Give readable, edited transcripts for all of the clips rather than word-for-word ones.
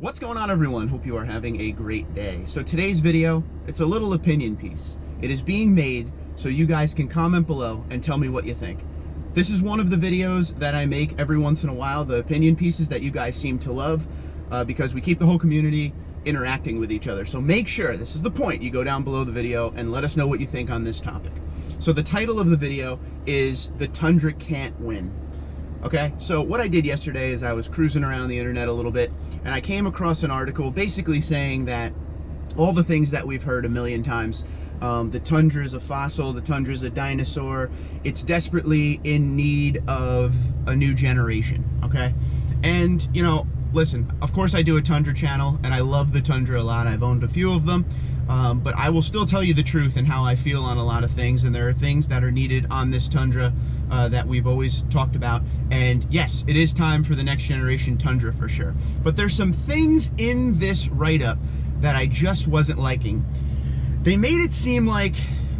What's going on, everyone? Hope you are having a great day. So today's video, it's a little opinion piece. It is being made so you guys can comment below and tell me what you think. This is one of the videos that I make every once in a while, the opinion pieces that you guys seem to love, because we keep the whole community interacting with each other. So make sure, this is the point, you go down below the video and let us know what you think on this topic. So the title of the video is "The Tundra Can't Win." Okay, so what I did yesterday is I was cruising around the internet a little bit, and I came across an article basically saying that all the things that we've heard a million times, the Tundra is a fossil, the Tundra is a dinosaur, it's desperately in need of a new generation, okay? And, you know, listen, of course I do a Tundra channel, and I love the Tundra a lot. I've owned a few of them, but I will still tell you the truth and how I feel on a lot of things, and there are things that are needed on this Tundra that we've always talked about. And yes, it is time for the next generation Tundra for sure. But there's some things in this write-up that I just wasn't liking. They made it seem like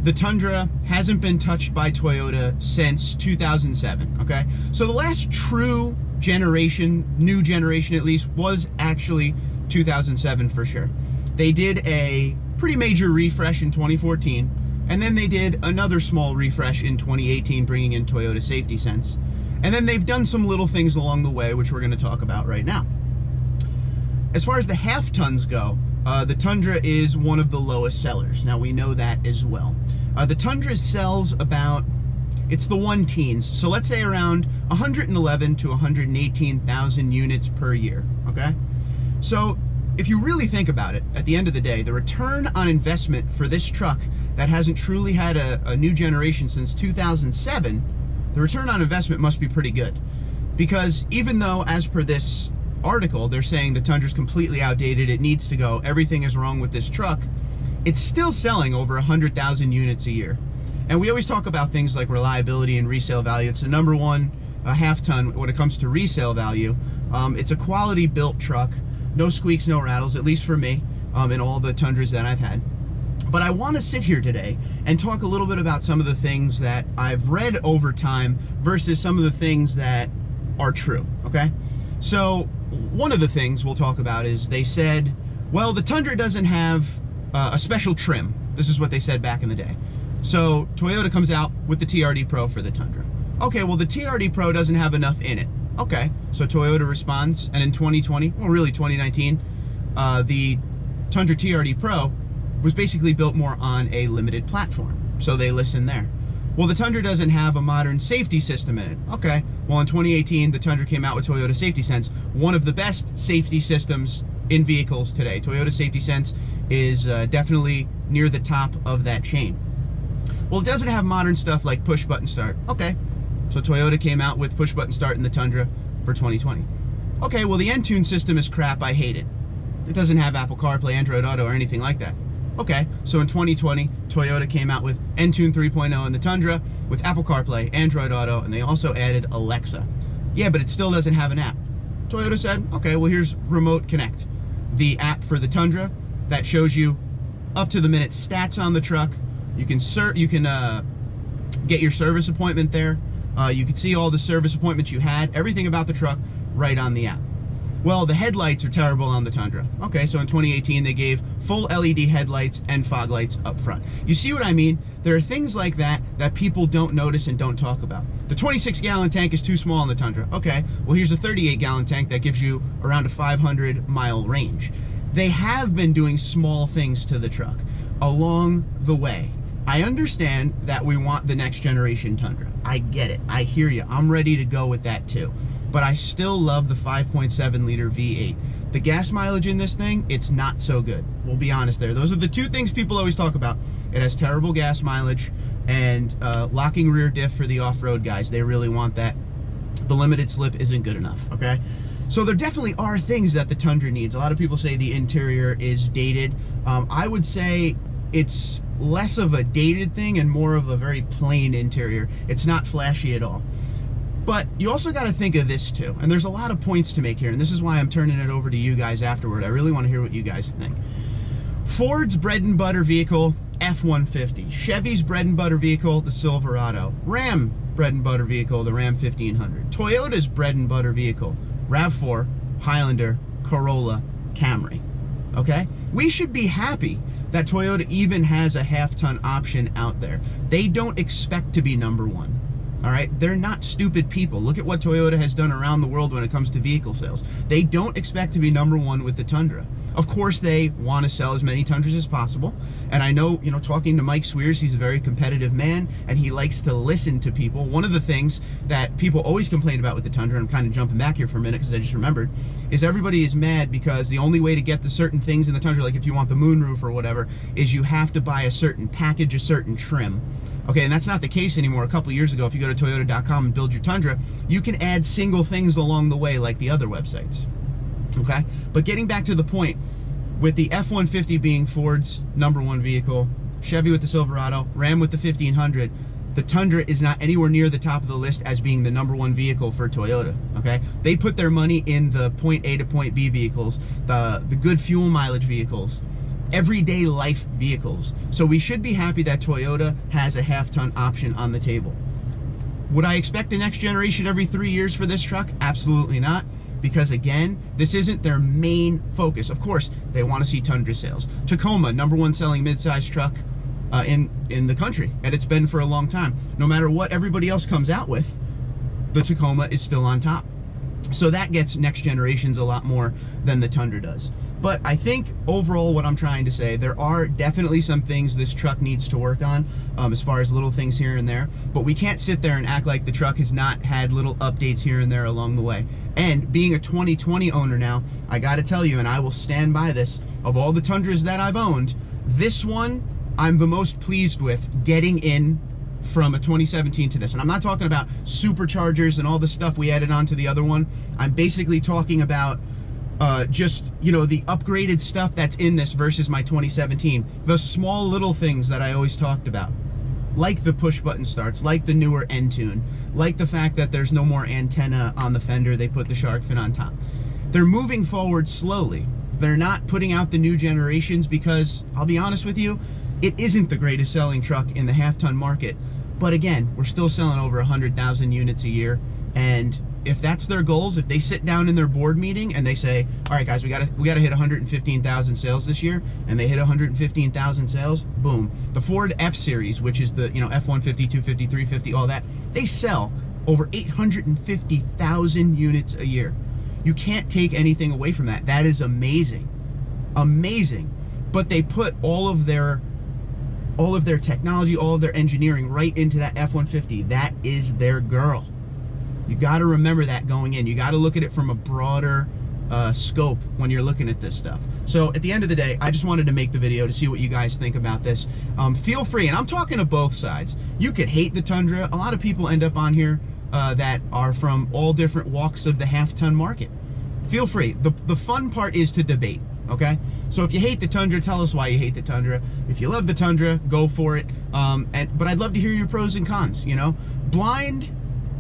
the Tundra hasn't been touched by Toyota since 2007, okay? So the last true generation, new generation at least, was actually 2007 for sure. They did a pretty major refresh in 2014, and then they did another small refresh in 2018, bringing in Toyota Safety Sense. And then they've done some little things along the way, which we're going to talk about right now. As far as the half tons go, the Tundra is one of the lowest sellers. Now, we know that as well. The Tundra sells about, it's the one teens, so let's say around 111 to 118,000 units per year, okay? So if you really think about it, at the end of the day, the return on investment for this truck that hasn't truly had a new generation since 2007, the return on investment must be pretty good. Because even though, as per this article, they're saying the Tundra's completely outdated, it needs to go, everything is wrong with this truck, it's still selling over 100,000 units a year. And we always talk about things like reliability and resale value. It's the number one half ton when it comes to resale value. It's a quality built truck, no squeaks, no rattles, at least for me, in all the Tundras that I've had. But I want to sit here today and talk a little bit about some of the things that I've read over time versus some of the things that are true, okay? So one of the things we'll talk about is they said, well, the Tundra doesn't have a special trim. This is what they said back in the day. So Toyota comes out with the TRD Pro for the Tundra. Okay, well, the TRD Pro doesn't have enough in it. Okay, so Toyota responds, and in 2020, well, really 2019, the Tundra TRD Pro was basically built more on a limited platform. So they listen there. Well, the Tundra doesn't have a modern safety system in it. Okay, well, in 2018, the Tundra came out with Toyota Safety Sense, one of the best safety systems in vehicles today. Toyota Safety Sense is definitely near the top of that chain. Well, it doesn't have modern stuff like push button start. Okay, so Toyota came out with push button start in the Tundra for 2020. Okay, well, the Entune system is crap, I hate it. It doesn't have Apple CarPlay, Android Auto, or anything like that. Okay, so in 2020, Toyota came out with Entune 3.0 in the Tundra with Apple CarPlay, Android Auto, and they also added Alexa. Yeah, but it still doesn't have an app. Toyota said, okay, well, here's Remote Connect, the app for the Tundra that shows you up-to-the-minute stats on the truck. You can get your service appointment there. You can see all the service appointments you had, everything about the truck right on the app. Well, the headlights are terrible on the Tundra. Okay, so in 2018, they gave full LED headlights and fog lights up front. You see what I mean? There are things like that that people don't notice and don't talk about. The 26-gallon tank is too small on the Tundra. Okay, well, here's a 38-gallon tank that gives you around a 500-mile range. They have been doing small things to the truck along the way. I understand that we want the next generation Tundra. I get it. I hear you. I'm ready to go with that too. But I still love the 5.7 liter V8. The gas mileage in this thing, it's not so good. We'll be honest there. Those are the two things people always talk about. It has terrible gas mileage and locking rear diff for the off-road guys. They really want that. The limited slip isn't good enough, okay? So there definitely are things that the Tundra needs. A lot of people say the interior is dated. I would say it's less of a dated thing and more of a very plain interior. It's not flashy at all. But you also got to think of this too, and there's a lot of points to make here, and this is why I'm turning it over to you guys afterward. I really want to hear what you guys think. Ford's bread and butter vehicle, F-150. Chevy's bread and butter vehicle, the Silverado. Ram bread and butter vehicle, the Ram 1500. Toyota's bread and butter vehicle, RAV4, Highlander, Corolla, Camry, okay? We should be happy that Toyota even has a half-ton option out there. They don't expect to be number one, all right? They're not stupid people. Look at what Toyota has done around the world when it comes to vehicle sales. They don't expect to be number one with the Tundra. Of course, they want to sell as many Tundras as possible. And I know, you know, talking to Mike Swears, he's a very competitive man and he likes to listen to people. One of the things that people always complain about with the Tundra, and I'm kind of jumping back here for a minute because I just remembered, is everybody is mad because the only way to get the certain things in the Tundra, like if you want the moonroof or whatever, is you have to buy a certain package, a certain trim. Okay, and that's not the case anymore. A couple years ago, if you go to toyota.com and build your Tundra, you can add single things along the way like the other websites. Okay, but getting back to the point, with the F-150 being Ford's number one vehicle, Chevy with the Silverado, Ram with the 1500, the Tundra is not anywhere near the top of the list as being the number one vehicle for Toyota, okay? They put their money in the point A to point B vehicles, the good fuel mileage vehicles, everyday life vehicles. So we should be happy that Toyota has a half-ton option on the table. Would I expect the next generation every 3 years for this truck? Absolutely not. Because again, this isn't their main focus. Of course, they want to see Tundra sales. Tacoma, number one selling midsize truck in the country, and it's been for a long time. No matter what everybody else comes out with, the Tacoma is still on top. So that gets next generations a lot more than the Tundra does. But I think overall what I'm trying to say, there are definitely some things this truck needs to work on as far as little things here and there. But we can't sit there and act like the truck has not had little updates here and there along the way. And being a 2020 owner now, I gotta tell you, and I will stand by this, of all the Tundras that I've owned, this one I'm the most pleased with getting in from a 2017 to this. And I'm not talking about superchargers and all the stuff we added on to the other one. I'm basically talking about just, you know, the upgraded stuff that's in this versus my 2017. The small little things that I always talked about, like the push button starts, like the newer N-Tune, like the fact that there's no more antenna on the fender, they put the shark fin on top. They're moving forward slowly. They're not putting out the new generations because, I'll be honest with you, it isn't the greatest selling truck in the half-ton market. But again, we're still selling over 100,000 units a year. And if that's their goals, if they sit down in their board meeting and they say, all right guys, we gotta hit 115,000 sales this year, and they hit 115,000 sales, boom. The Ford F-Series, which is the, you know, F-150, 250, 350, all that, they sell over 850,000 units a year. You can't take anything away from that. That is amazing. Amazing. But they put all of their technology, all of their engineering right into that F-150. That is their girl. You got to remember that going in. You got to look at it from a broader scope when you're looking at this stuff. So at the end of the day, I just wanted to make the video to see what you guys think about this. Feel free, and I'm talking to both sides. You could hate the Tundra. A lot of people end up on here that are from all different walks of the half-ton market. Feel free. The fun part is to debate. Okay, so if you hate the Tundra, tell us why you hate the Tundra. If you love the Tundra, go for it. But I'd love to hear your pros and cons. You know, blind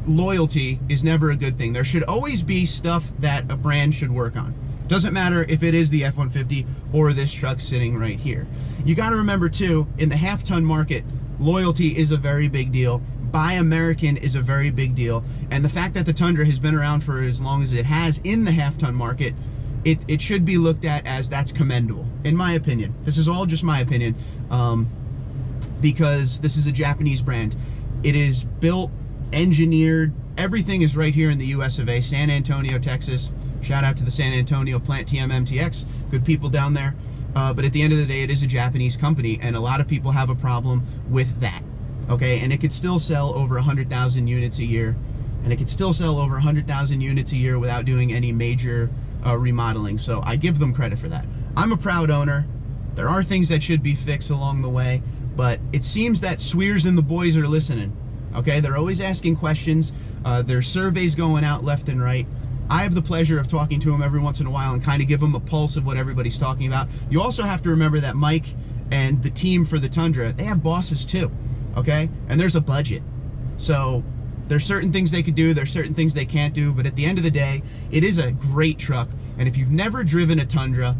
loyalty is never a good thing. There should always be stuff that a brand should work on. Doesn't matter if it is the F-150 or this truck sitting right here. You got to remember too, in the half-ton market, loyalty is a very big deal. Buy American is a very big deal. And the fact that the Tundra has been around for as long as it has in the half-ton market, it should be looked at as that's commendable, in my opinion. This is all just my opinion, because this is a Japanese brand. It is built, engineered, everything is right here in the US of A, San Antonio, Texas. Shout out to the San Antonio plant, TMMTX, good people down there. But at the end of the day, it is a Japanese company, and a lot of people have a problem with that, okay? And it could still sell over 100,000 units a year, and it could still sell over 100,000 units a year without doing any major remodeling. So I give them credit for that. I'm a proud owner. There are things that should be fixed along the way, but it seems that Swears and the boys are listening. Okay, they're always asking questions. There's surveys going out left and right. I have the pleasure of talking to them every once in a while and kind of give them a pulse of what everybody's talking about. You also have to remember that Mike and the team for the Tundra, they have bosses too, okay? And there's a budget. So there's certain things they could do, there's certain things they can't do, but at the end of the day, it is a great truck. And if you've never driven a Tundra,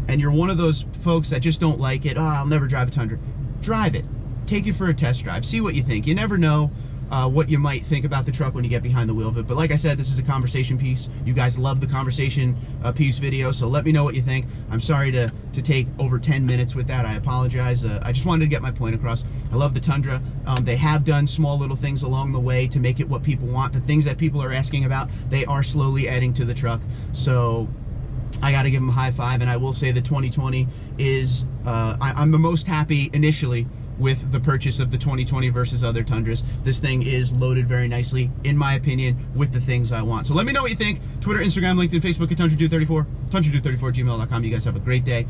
and you're one of those folks that just don't like it, oh, I'll never drive a Tundra, drive it. Take it for a test drive, see what you think. You never know what you might think about the truck when you get behind the wheel of it. But like I said, this is a conversation piece. You guys love the conversation piece video, so let me know what you think. I'm sorry to take over 10 minutes with that. I apologize. I just wanted to get my point across. I love the Tundra. They have done small little things along the way to make it what people want. The things that people are asking about, they are slowly adding to the truck. So I got to give them a high five, and I will say the 2020 is, I'm the most happy initially with the purchase of the 2020 versus other Tundras. This thing is loaded very nicely, in my opinion, with the things I want. So let me know what you think. Twitter, Instagram, LinkedIn, Facebook at TundraDude34, TundraDude34@gmail.com. You guys have a great day.